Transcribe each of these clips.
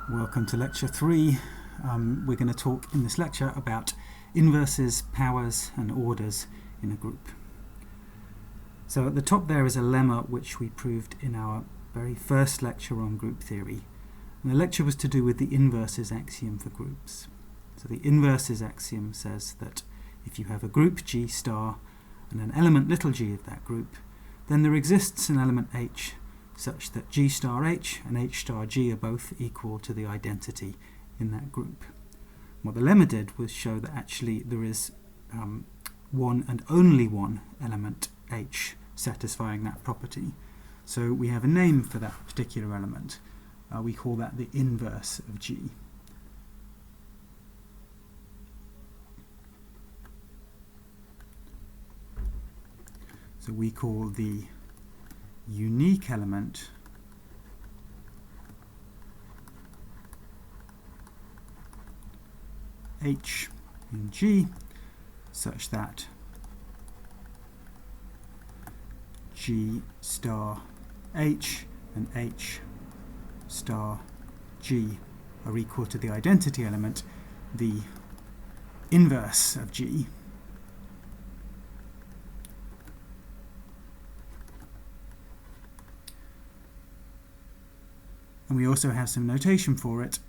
Welcome to lecture 3. We're going to talk in this lecture about inverses, powers and orders in a group. So at the top there is a lemma which we proved in our very first lecture on group theory. And the lecture was to do with the inverses axiom for groups. So the inverses axiom says that if you have a group G star and an element little g of that group, then there exists an element H such that G star H and H star G are both equal to the identity in that group. What the lemma did was show that actually there is one and only one element H satisfying that property. So we have a name for that particular element. We call that the inverse of G. So we call the unique element H in G such that G star H and H star G are equal to the identity element, the inverse of G. And we also have some notation for it.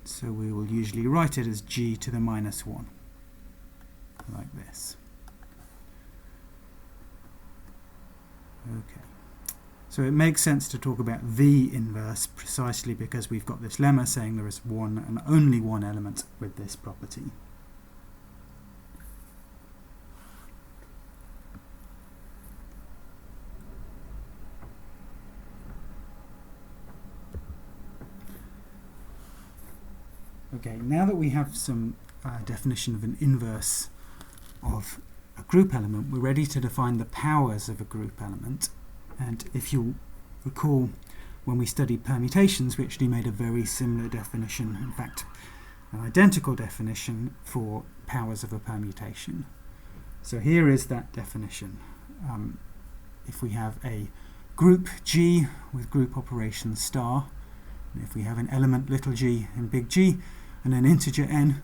So we will usually write it as G to the minus 1, like this. Okay. So it makes sense to talk about the inverse precisely because we've got this lemma saying there is one and only one element with this property. Okay, now that we have some definition of an inverse of a group element, we're ready to define the powers of a group element. And if you'll recall, when we studied permutations, we actually made a very similar definition, in fact, an identical definition for powers of a permutation. So here is that definition. If we have a group G with group operation star, and if we have an element little g and big G, and an integer n,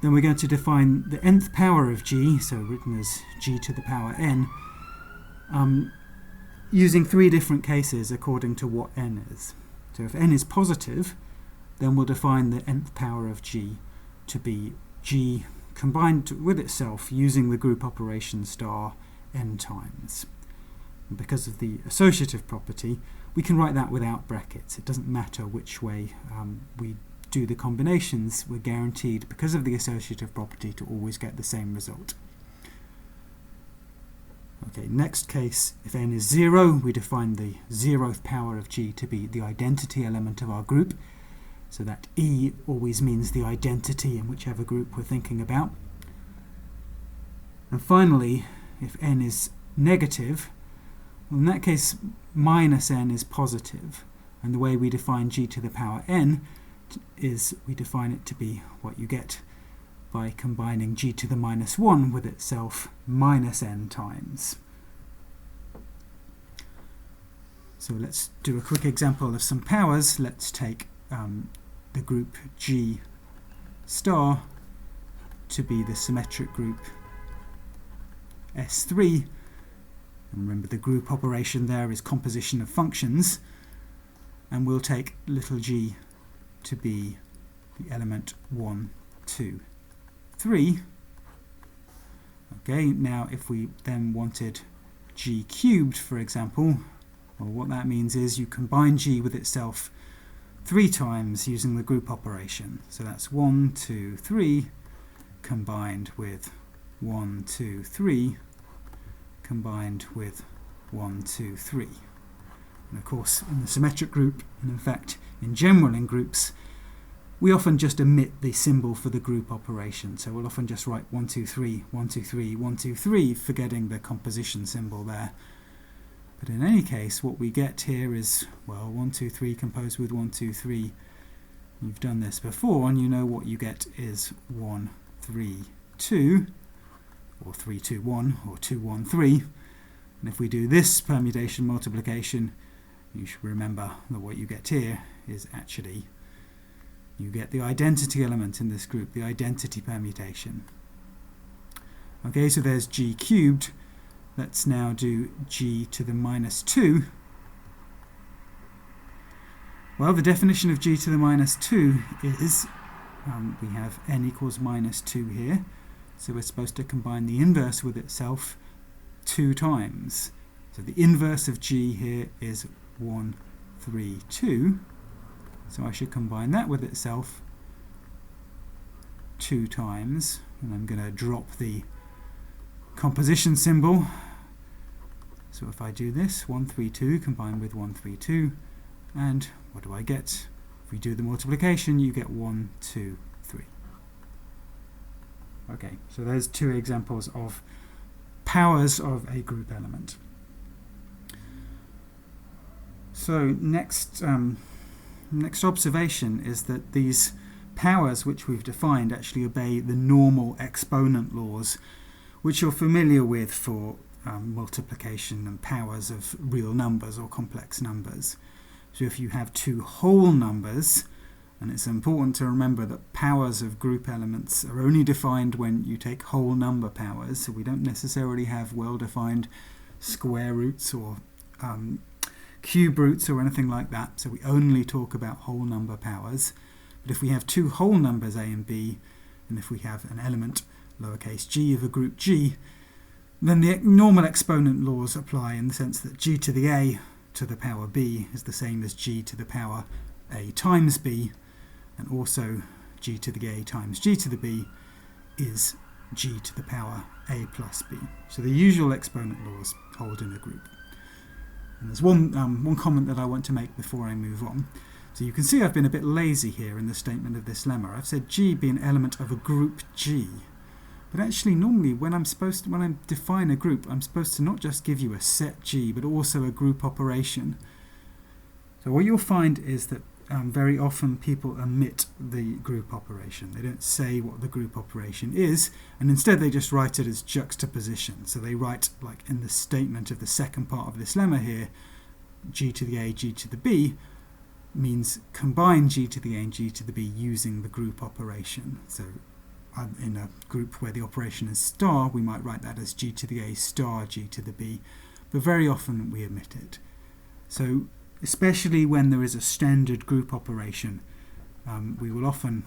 then we're going to define the nth power of G, so written as G to the power n, using three different cases according to what n is. So if n is positive, then we'll define the nth power of G to be G combined with itself using the group operation star n times. And because of the associative property, we can write that without brackets. It doesn't matter which way we do the combinations, we're guaranteed, because of the associative property, to always get the same result. Okay, next case, if n is 0, we define the 0th power of G to be the identity element of our group, so that E always means the identity in whichever group we're thinking about. And finally, if n is negative, well, in that case minus n is positive, and the way we define G to the power n is we define it to be what you get by combining G to the minus 1 with itself minus n times. So let's do a quick example of some powers. Let's take the group G star to be the symmetric group S3. And remember, the group operation there is composition of functions, and we'll take little g to be the element 1, 2, 3. Okay, now if we then wanted G cubed, for example, well, what that means is you combine G with itself 3 times using the group operation. So that's 1, 2, 3 combined with 1, 2, 3 combined with 1, 2, 3. And of course, in the symmetric group, and in fact in general in groups, we often just omit the symbol for the group operation. So we'll often just write 1, 2, 3, 1, 2, 3, 1, 2, 3, forgetting the composition symbol there. But in any case, what we get here is, well, 1, 2, 3 composed with 1, 2, 3. You've done this before, and you know what you get is 1, 3, 2, or 3, 2, 1, or 2, 1, 3. And if we do this permutation multiplication, you should remember that what you get here is actually, you get the identity element in this group, the identity permutation. Okay, so there's g cubed. Let's now do g to the minus 2. Well, the definition of g to the minus 2 is, we have n equals minus 2 here, so we're supposed to combine the inverse with itself 2 times. So the inverse of g here is 1, 3, 2. So I should combine that with itself 2 times, and I'm going to drop the composition symbol. So if I do this, 1, 3, 2 combined with 1, 3, 2, and what do I get? If we do the multiplication, you get 1, 2, 3. Okay, so there's 2 examples of powers of a group element. So next observation is that these powers which we've defined actually obey the normal exponent laws, which you're familiar with for multiplication and powers of real numbers or complex numbers. So if you have 2 whole numbers, and it's important to remember that powers of group elements are only defined when you take whole number powers, so we don't necessarily have well-defined square roots or cube roots or anything like that, so we only talk about whole number powers. But if we have 2 whole numbers a and b, and if we have an element lowercase g of a group G, then the normal exponent laws apply in the sense that g to the a to the power b is the same as g to the power a times b, and also g to the a times g to the b is g to the power a plus b. So the usual exponent laws hold in a group. And there's one comment that I want to make before I move on. So you can see I've been a bit lazy here in the statement of this lemma. I've said G be an element of a group G. But actually normally when I define a group, I'm supposed to not just give you a set G, but also a group operation. So what you'll find is that very often people omit the group operation. They don't say what the group operation is, and instead they just write it as juxtaposition. So they write, like in the statement of the second part of this lemma here, G to the A, G to the B, means combine G to the A and G to the B using the group operation. So in a group where the operation is star, we might write that as G to the A star G to the B, but very often we omit it. So especially when there is a standard group operation, we will often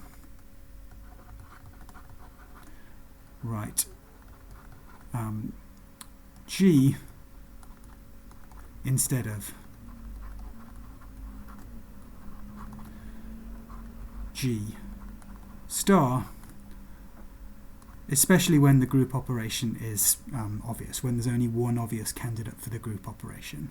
write G instead of G star, especially when the group operation is obvious, when there's only one obvious candidate for the group operation.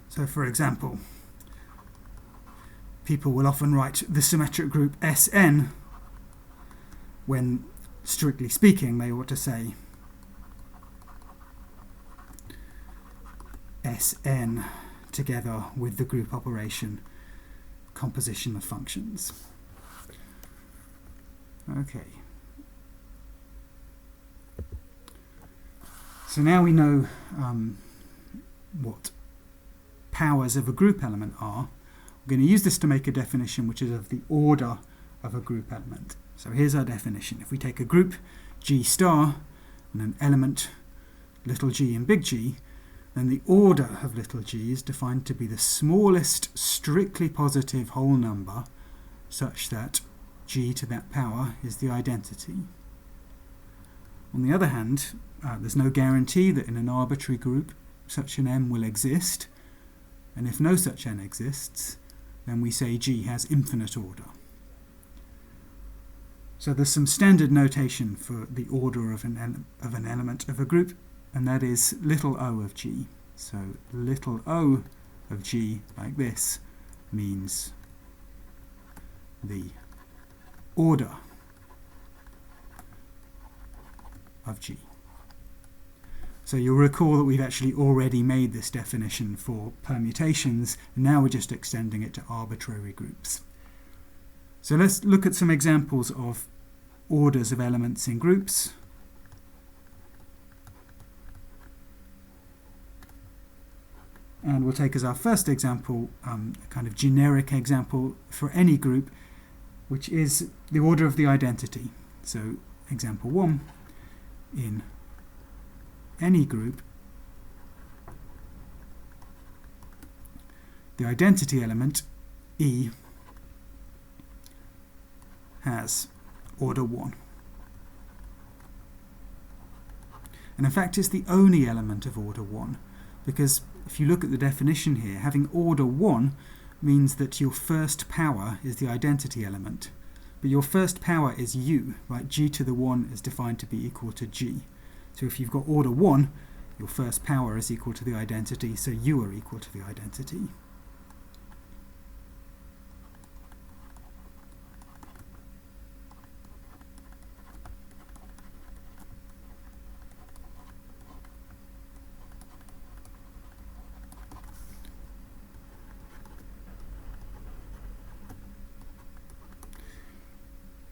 So for example, people will often write the symmetric group Sn when, strictly speaking, they ought to say Sn together with the group operation composition of functions. Okay. So now we know what powers of a group element are. We're going to use this to make a definition which is of the order of a group element. So here's our definition. If we take a group G star and an element little g and big G, then the order of little g is defined to be the smallest strictly positive whole number such that G to that power is the identity. On the other hand, there's no guarantee that in an arbitrary group such an M will exist, and if no such n exists, then we say G has infinite order. So there's some standard notation for the order of an element of a group, and that is little o of G. So little o of G, like this, means the order of G. So you'll recall that we've actually already made this definition for permutations, and now we're just extending it to arbitrary groups. So let's look at some examples of orders of elements in groups. And we'll take as our first example a kind of generic example for any group, which is the order of the identity. So example 1, in any group, the identity element E has order 1. And in fact, it's the only element of order 1, because if you look at the definition here, having order 1 means that your first power is the identity element. But your first power is u, right? G to the 1 is defined to be equal to G. So if you've got order 1, your first power is equal to the identity, so u are equal to the identity.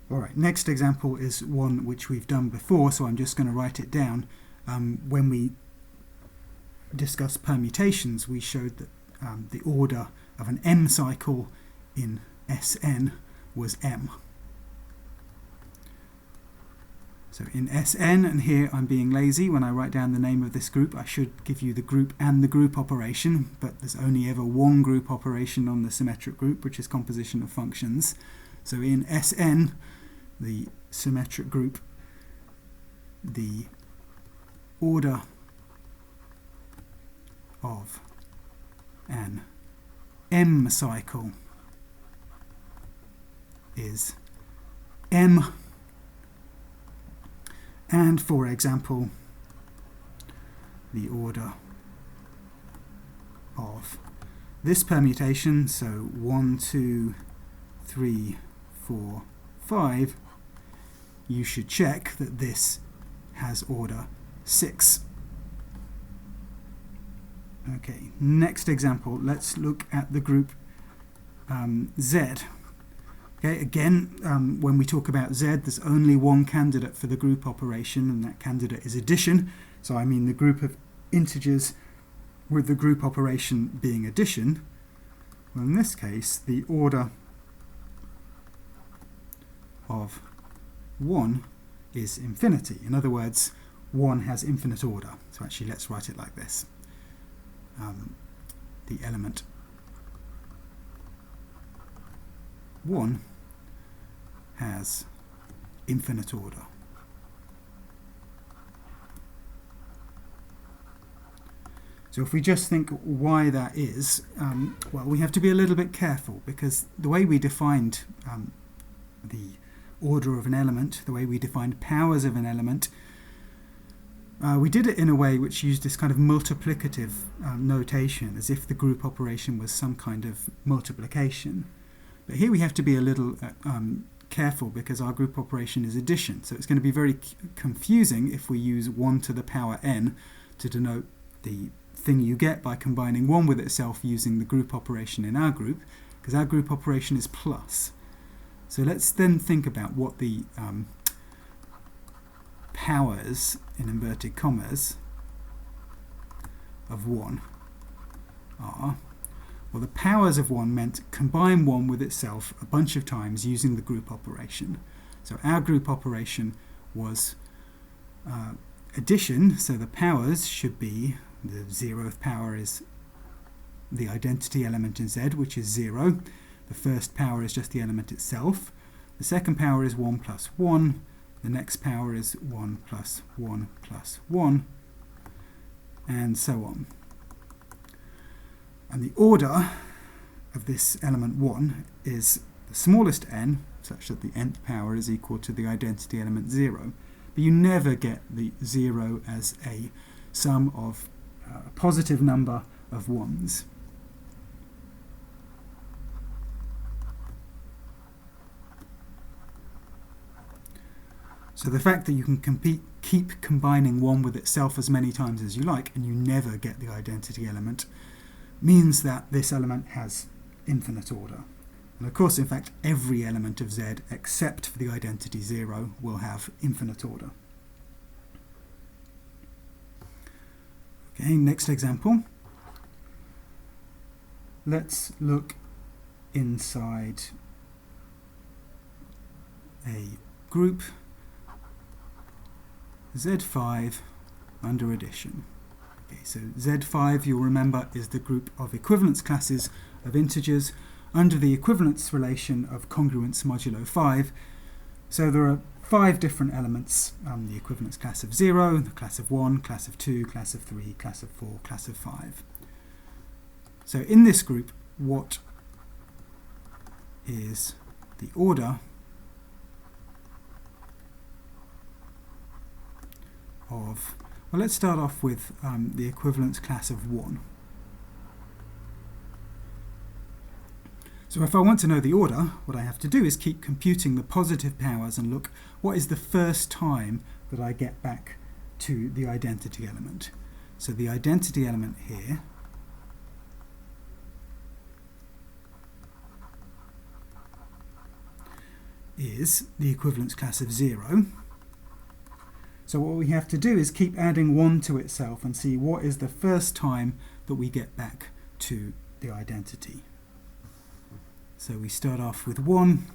Alright, next example is one which we've done before, so I'm just going to write it down. When we discussed permutations, we showed that the order of an M cycle in Sn was M. So in Sn, and here I'm being lazy, when I write down the name of this group, I should give you the group and the group operation, but there's only ever one group operation on the symmetric group, which is composition of functions. So in Sn, the symmetric group, the order of an M cycle is M. And for example, the order of this permutation, so 1, 2, 3, 4, 5, you should check that this has order 6. Okay, next example, let's look at the group Z. Okay, again, when we talk about Z, there's only one candidate for the group operation, and that candidate is addition. So I mean the group of integers with the group operation being addition. Well, in this case, the order of 1 is infinity. In other words, 1 has infinite order. So actually, let's write it like this. The element 1 has infinite order. So if we just think why that is, well, we have to be a little bit careful, because the way we defined the order of an element, the way we defined powers of an element, we did it in a way which used this kind of multiplicative notation, as if the group operation was some kind of multiplication. But here we have to be a little careful, because our group operation is addition. So it's going to be very confusing if we use 1 to the power n to denote the thing you get by combining 1 with itself using the group operation in our group, because our group operation is plus. So let's then think about what the powers, in inverted commas, of 1 are. Well, the powers of 1 meant combine 1 with itself a bunch of times using the group operation. So our group operation was addition, so the powers should be, the 0th power is the identity element in Z, which is 0. The first power is just the element itself. The second power is 1 plus 1. The next power is 1 plus 1 plus 1, and so on. And the order of this element 1 is the smallest n, such that the nth power is equal to the identity element 0. But you never get the 0 as a sum of a positive number of 1s. So the fact that you can keep combining one with itself as many times as you like and you never get the identity element means that this element has infinite order. And of course, in fact, every element of Z except for the identity 0 will have infinite order. Okay, next example. Let's look inside a group Z5 under addition. Okay, so Z5, you'll remember, is the group of equivalence classes of integers under the equivalence relation of congruence modulo 5. So there are 5 different elements, the equivalence class of 0, the class of 1, class of 2, class of 3, class of 4, class of 5. So in this group, what is the order of, well, let's start off with the equivalence class of 1. So if I want to know the order, what I have to do is keep computing the positive powers and look what is the first time that I get back to the identity element. So the identity element here is the equivalence class of 0. So what we have to do is keep adding 1 to itself and see what is the first time that we get back to the identity. So we start off with 1.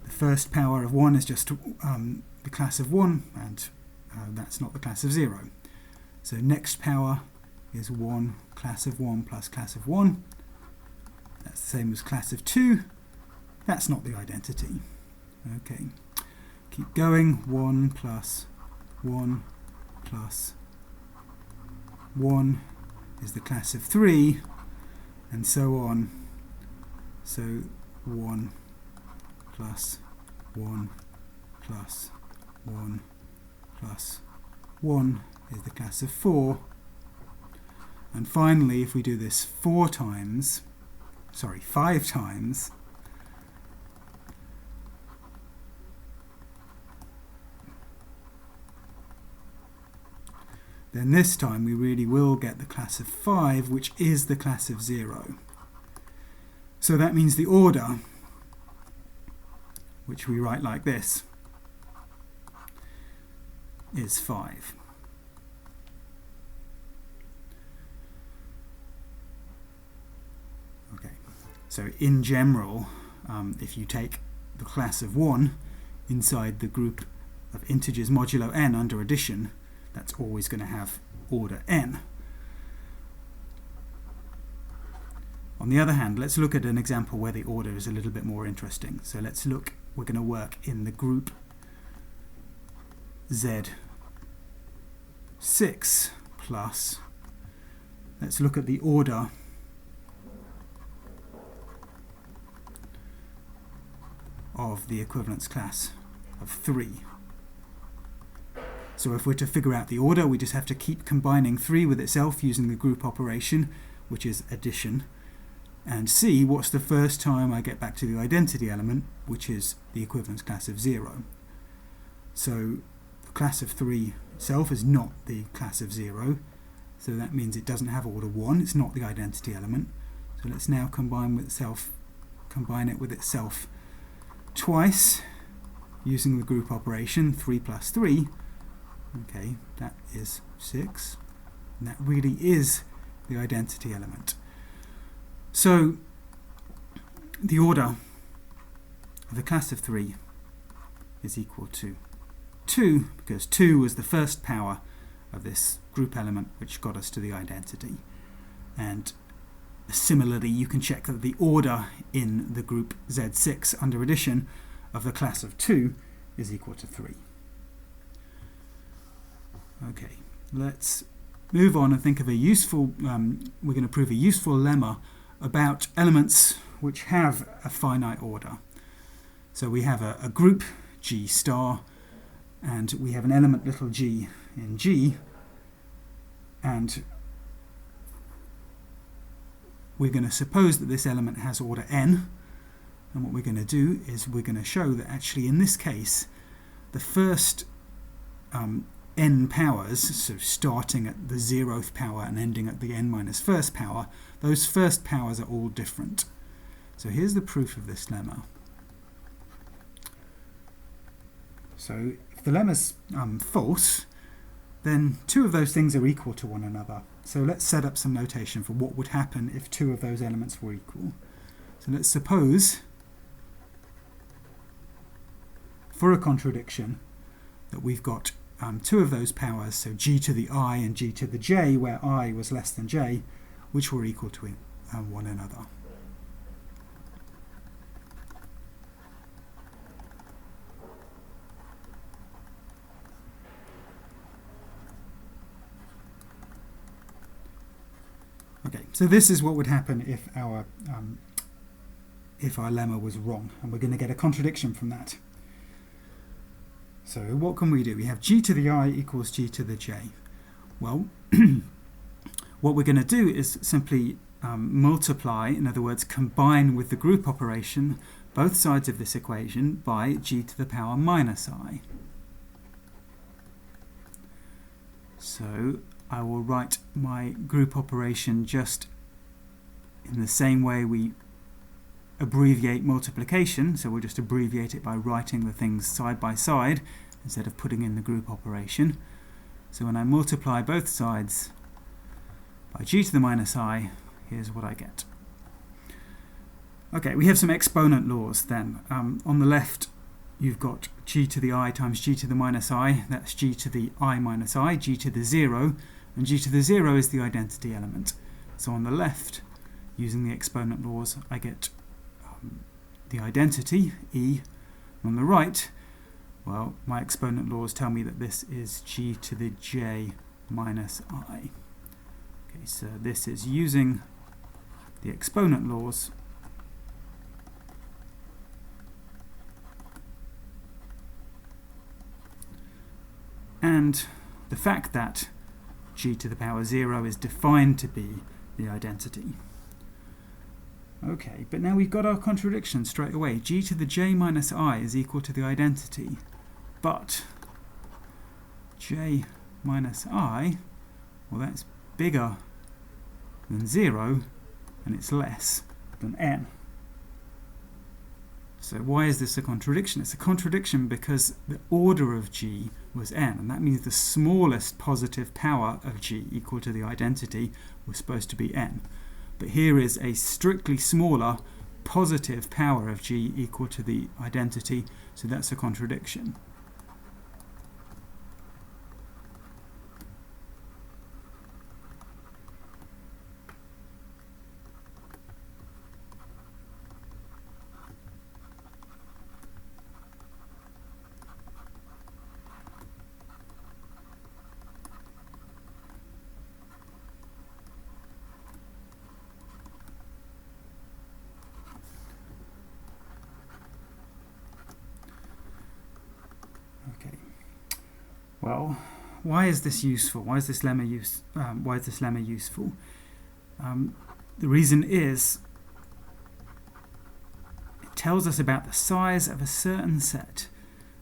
The first power of 1 is just the class of 1, and that's not the class of 0. So next power is 1 class of 1 plus class of 1. That's the same as class of 2. That's not the identity. Okay, keep going. 1 plus 1 plus 1 is the class of 3, and so on. So 1 plus 1 plus 1 plus 1 is the class of 4. And finally, if we do this 5 times, then this time we really will get the class of 5, which is the class of 0. So that means the order, which we write like this, is 5. Okay, so in general, if you take the class of 1 inside the group of integers modulo n under addition, that's always going to have order n. On the other hand, let's look at an example where the order is a little bit more interesting. So let's look, we're going to work in the group Z6 plus, let's look at the order of the equivalence class of 3. So if we're to figure out the order, we just have to keep combining 3 with itself using the group operation, which is addition, and see what's the first time I get back to the identity element, which is the equivalence class of 0. So the class of 3 itself is not the class of 0, so that means it doesn't have order 1, it's not the identity element. So let's now combine it with itself twice using the group operation, 3 plus 3. Okay, that is 6, and that really is the identity element. So the order of the class of 3 is equal to 2, because 2 was the first power of this group element which got us to the identity. And similarly, you can check that the order in the group Z6 under addition of the class of 2 is equal to 3. Okay, let's move on and think of a useful, we're going to prove a useful lemma about elements which have a finite order. So we have a group G star, and we have an element little g in G, and we're going to suppose that this element has order n, and what we're going to do is we're going to show that actually in this case the first n powers, so starting at the 0th power and ending at the n minus first power, those first powers are all different. So here's the proof of this lemma. So if the lemma's false, then two of those things are equal to one another. So let's set up some notation for what would happen if two of those elements were equal. So let's suppose, for a contradiction, that we've got two of those powers, so g to the I and g to the j, where I was less than j, which were equal to one another. Okay, so this is what would happen if our lemma was wrong, and we're going to get a contradiction from that. So what can we do? We have g to the I equals g to the j. Well, what we're going to do is simply multiply, in other words, combine with the group operation, both sides of this equation by g to the power minus I. So I will write my group operation just in the same way we abbreviate multiplication, so we'll just abbreviate it by writing the things side by side instead of putting in the group operation. So when I multiply both sides by g to the minus I, here's what I get. Okay, we have some exponent laws then. On the left you've got g to the I times g to the minus I, that's g to the I minus I, g to the 0, and g to the 0 is the identity element. So on the left, using the exponent laws, I get the identity, e. On the right, well, my exponent laws tell me that this is g to the j minus I. Okay, so this is using the exponent laws. And the fact that g to the power 0 is defined to be the identity. Okay, but now we've got our contradiction straight away. G to the j minus I is equal to the identity, but j minus I, well, that's bigger than 0 and it's less than n. So why is this a contradiction? It's a contradiction because the order of g was n, and that means the smallest positive power of g equal to the identity was supposed to be n. But here is a strictly smaller positive power of g equal to the identity, so that's a contradiction. Well, why is this useful? Why is this lemma useful? The reason is it tells us about the size of a certain set.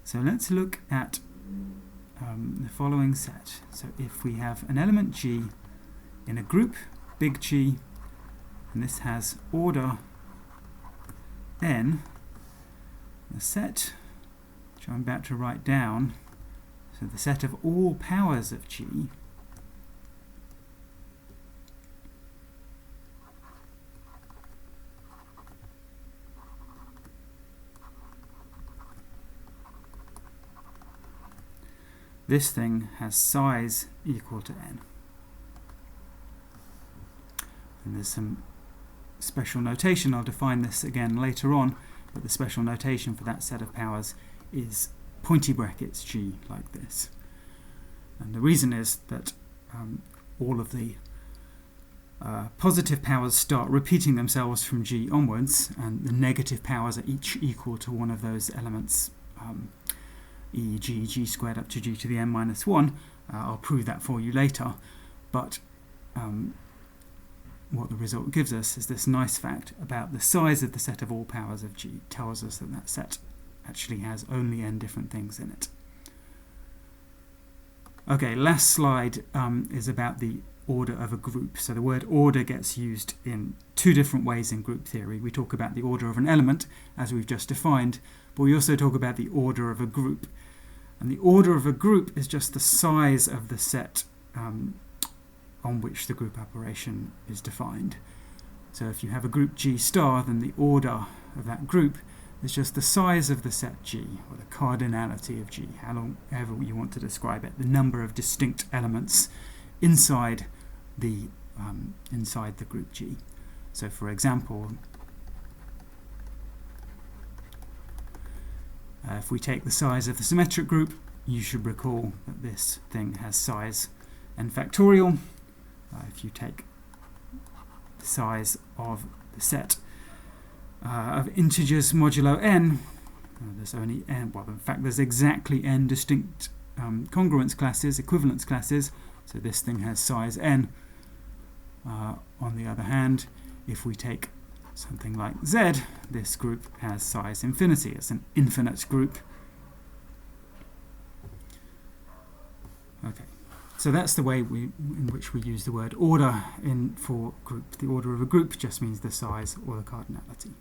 So let's look at the following set. So if we have an element G in a group, big G, and this has order n, the set, which I'm about to write down, so the set of all powers of G this thing has size equal to n. And there's some special notation. I'll define this again later on, but the special notation for that set of powers is pointy brackets G, like this. And the reason is that all of the positive powers start repeating themselves from G onwards, and the negative powers are each equal to one of those elements, e.g. g squared up to g to the n minus 1. I'll prove that for you later, but what the result gives us is this nice fact about the size of the set of all powers of G. It tells us that that set actually has only n different things in it. Okay, last slide is about the order of a group. So the word order gets used in two different ways in group theory. We talk about the order of an element, as we've just defined, but we also talk about the order of a group. And the order of a group is just the size of the set on which the group operation is defined. So if you have a group G star, then the order of that group is just the size of the set G, or the cardinality of G, however you want to describe it, the number of distinct elements inside the group G. So for example, if we take the size of the symmetric group, you should recall that this thing has size n factorial. If you take the size of the set of integers modulo n, there's only n, well in fact there's exactly n distinct congruence classes, equivalence classes, so this thing has size n. On the other hand, if we take something like Z, this group has size infinity. It's an infinite group. Okay, so that's the way in which we use the word order for group. The order of a group just means the size or the cardinality.